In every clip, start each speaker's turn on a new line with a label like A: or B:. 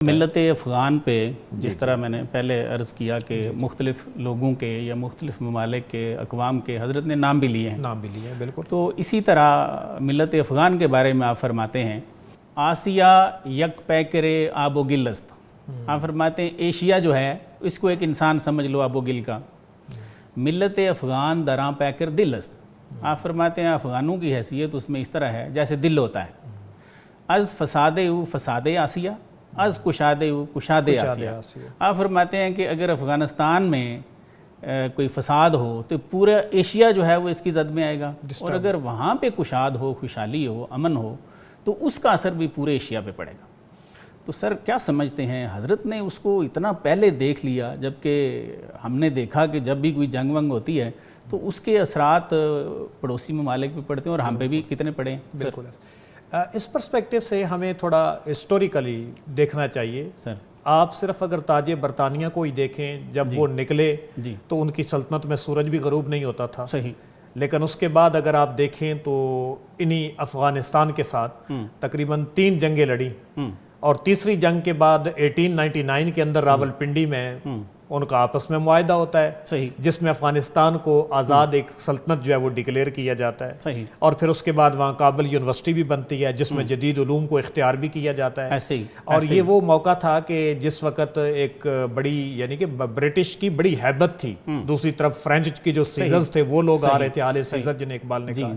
A: ملت افغان پہ جس طرح میں نے پہلے عرض کیا کہ مختلف لوگوں کے یا مختلف ممالک کے اقوام کے حضرت نے نام بھی لیے ہیں
B: بالکل.
A: تو اسی طرح ملت افغان کے بارے میں آپ فرماتے ہیں آسیہ یک پیکر آب و گلست. آپ فرماتے ہیں ایشیا جو ہے اس کو ایک انسان سمجھ لو آب و گل کا. ملت افغان دراں پیکر دلست. آپ فرماتے ہیں افغانوں کی حیثیت اس میں اس طرح ہے جیسے دل ہوتا ہے. از فساد او فساد آسیہ از کشاد او کشاد آسیہ. آپ فرماتے ہیں کہ اگر افغانستان میں کوئی فساد ہو تو پورا ایشیا جو ہے وہ اس کی زد میں آئے گا, اور اگر وہاں پہ کشاد ہو, خوشحالی ہو, امن ہو تو اس کا اثر بھی پورے ایشیا پہ پڑے گا. تو سر کیا سمجھتے ہیں حضرت نے اس کو اتنا پہلے دیکھ لیا, جبکہ ہم نے دیکھا کہ جب بھی کوئی جنگ ونگ ہوتی ہے تو اس کے اثرات پڑوسی ممالک پہ پڑتے ہیں اور ہم پہ بھی کتنے پڑے ہیں.
B: بالکل. اس پرسپیکٹیو سے ہمیں تھوڑا ہسٹوریکلی دیکھنا چاہیے.
A: سر
B: آپ صرف اگر تاج برطانیہ کو ہی دیکھیں, جب وہ نکلے تو ان کی سلطنت میں سورج بھی غروب نہیں ہوتا تھا.
A: صحیح.
B: لیکن اس کے بعد اگر آپ دیکھیں تو انہی افغانستان کے ساتھ تقریباً 3 جنگیں لڑیں, اور تیسری جنگ کے بعد 1899 کے اندر راولپنڈی میں ان کا آپس میں معاہدہ ہوتا ہے, جس میں افغانستان کو آزاد ایک سلطنت جو ہے وہ ڈکلیئر کیا جاتا ہے, اور پھر اس کے بعد وہاں کابل یونیورسٹی بھی بنتی ہے جس میں جدید علوم کو اختیار بھی کیا جاتا ہے. اور یہ وہ موقع تھا کہ جس وقت ایک بڑی یعنی کہ برٹش کی بڑی ہیبت تھی, دوسری طرف فرینچ کی جو سیزرز تھے وہ لوگ آ رہے تھے, آل سیزر جنہیں اقبال نے کہا.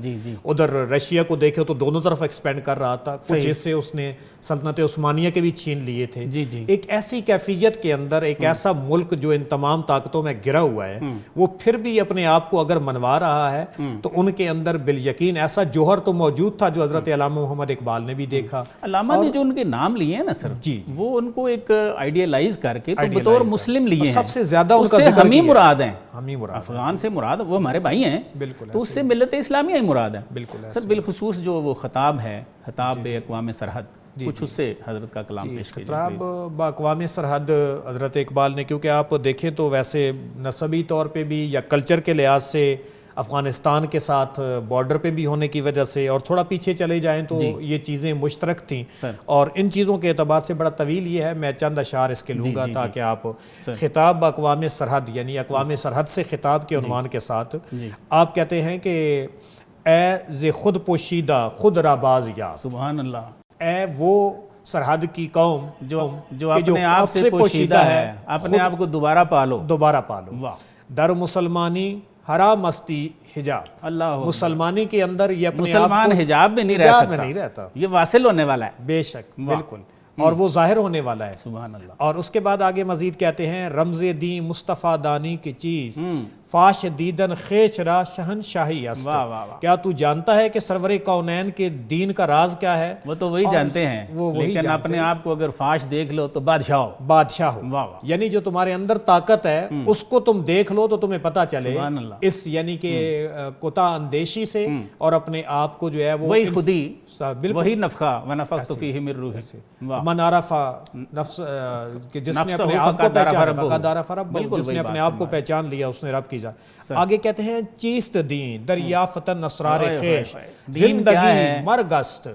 B: ادھر رشیا کو دیکھو تو دونوں طرف ایکسپینڈ کر رہا تھا, کچھ حصے اس نے سلطنت عثمانیہ کے بھی چھین لیے تھے. ایک ایسی کیفیت کے اندر ایک ایسا ملک جو ان تمام طاقتوں میں گرا ہوا ہے, وہ پھر بھی اپنے آپ کو اگر منوا رہا ہے تو ان کے اندر بالیقین ایسا جوہر تو موجود تھا جو حضرت علامہ محمد اقبال نے بھی دیکھا.
A: علامہ نے جو ان کے نام لیے ہیں نا سر, وہ ان کو ایک آئیڈیالائز کر کے تو بطور مسلم لیے ہیں.
B: سب سے زیادہ ان کا ذکر
A: ہم ہی مراد ہیں,
B: افغان
A: سے مراد وہ ہمارے بھائی ہیں, تو اس سے ملت اسلامیہ ہی مراد ہے. سر بالخصوص جو وہ خطاب ہے, خطاب اقوام سرحد, کچھ اس سے حضرت کا کلام پیش کیجئے.
B: خطاب باقوام سرحد حضرت اقبال نے, کیونکہ آپ دیکھیں تو ویسے نسبی طور پہ بھی یا کلچر کے لحاظ سے افغانستان کے ساتھ بارڈر پہ بھی ہونے کی وجہ سے, اور تھوڑا پیچھے چلے جائیں تو یہ چیزیں مشترک تھیں, اور ان چیزوں کے اعتبار سے بڑا طویل یہ ہے, میں چند اشعار اس کے لوں گا تاکہ آپ خطاب اقوام سرحد یعنی اقوام سرحد سے خطاب کے عنوان کے ساتھ آپ کہتے ہیں کہ اے ز خود پوشیدہ خود را باز یا,
A: سبحان اللہ,
B: اے وہ سرحد کی قوم
A: جو اپنے آپ سے پوشیدہ ہے, اپنے آپ کو دوبارہ پالو.
B: در مسلمانی حرام مستی حجاب.
A: اللہ
B: مسلمانی کے اندر یہ اپنے آپ
A: مسلمان حجاب میں نہیں رہ سکتا, یہ واصل ہونے والا ہے.
B: بے شک, بالکل, اور وہ ظاہر ہونے والا ہے.
A: سبحان اللہ.
B: اور اس کے بعد آگے مزید کہتے ہیں رمز دین مصطفیٰ دانی کی چیز فاش دیدن خیش را شہنشاہی است. کیا تو جانتا ہے کہ سرور کونین کے دین کا راز کیا ہے؟
A: وہ تو وہی جانتے ہیں, لیکن اپنے آپ کو اگر فاش دیکھ لو تو بادشاہ ہو.
B: یعنی جو تمہارے اندر طاقت ہے اس کو تم دیکھ لو تو تمہیں پتہ چلے اس یعنی کہ کوتا اندیشی سے, اور اپنے آپ کو جو ہے
A: وہی خودی وہی نفخہ ونفخت فیہ من روحی سے
B: من عرف نفس, جس نے اپنے آپ کو پہچانا فقد عرف ربہ, جس نے اپنے آپ کو پہچان لیا اس نے رب کی. آگے کہتے ہیں چیست دین دریافتن اسرار خیش زندگی مرگست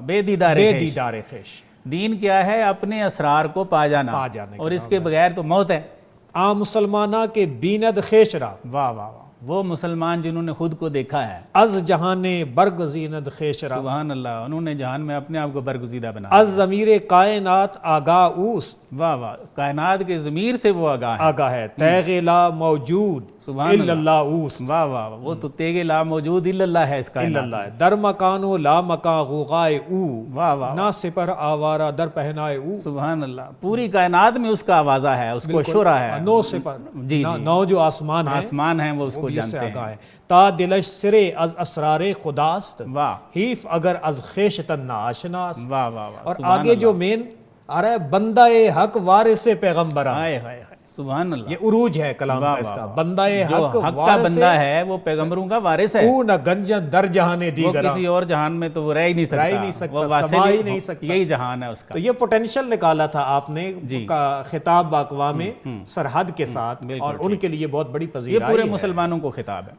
A: بے دیدار
B: خیش.
A: دین کیا ہے؟ اپنے اسرار کو پا جانا, اور اس کے بغیر تو موت ہے.
B: عام مسلمانہ کے بیند خیش را,
A: وہ مسلمان جنہوں نے خود کو دیکھا ہے.
B: از جہان برگزیند خیش را,
A: سبحان اللہ, انہوں نے جہان میں اپنے آپ کو برگزیدہ بنا.
B: از ضمیر کائنات آگاہ اوس,
A: کائنات کے ضمیر سے وہ آگاہ ہے.
B: تیغ لا موجود الا اللہ اوس,
A: وہ تو تیغ لا موجود الا اللہ ہے اس کائنات.
B: در مکان و لا مکان غوغائے او, نا سپر آوارہ در پہنائے او.
A: سبحان اللہ, پوری کائنات میں اس کا آوازہ ہے, اس کو شورا ہے.
B: نو سپر, نو جو آسمان ہیں
A: وہ اس کو جانتے ہیں.
B: تا دلش سرے از اسرار خداست, حیف اگر از خیشتن نا آشناست. اور آگے جو مین آ رہا ہے بندہ حق وارث پیغمبران.
A: سبحان اللہ,
B: یہ عروج ہے کلام کا اس کا. بندہ حق
A: کا بندہ ہے وہ پیغمبروں کا وارث ہے.
B: او نہ گنجن در جہان دیگر,
A: کسی اور جہان میں تو وہ رہ ہی نہیں سکتا,
B: سما ہی نہیں سکتا,
A: یہی جہان ہے اس کا.
B: تو یہ پوٹینشل نکالا تھا آپ نے خطاب باقوام سرحد کے ساتھ, اور ان کے لیے بہت بڑی پذیرائی ہے.
A: یہ پورے مسلمانوں کو خطاب ہے.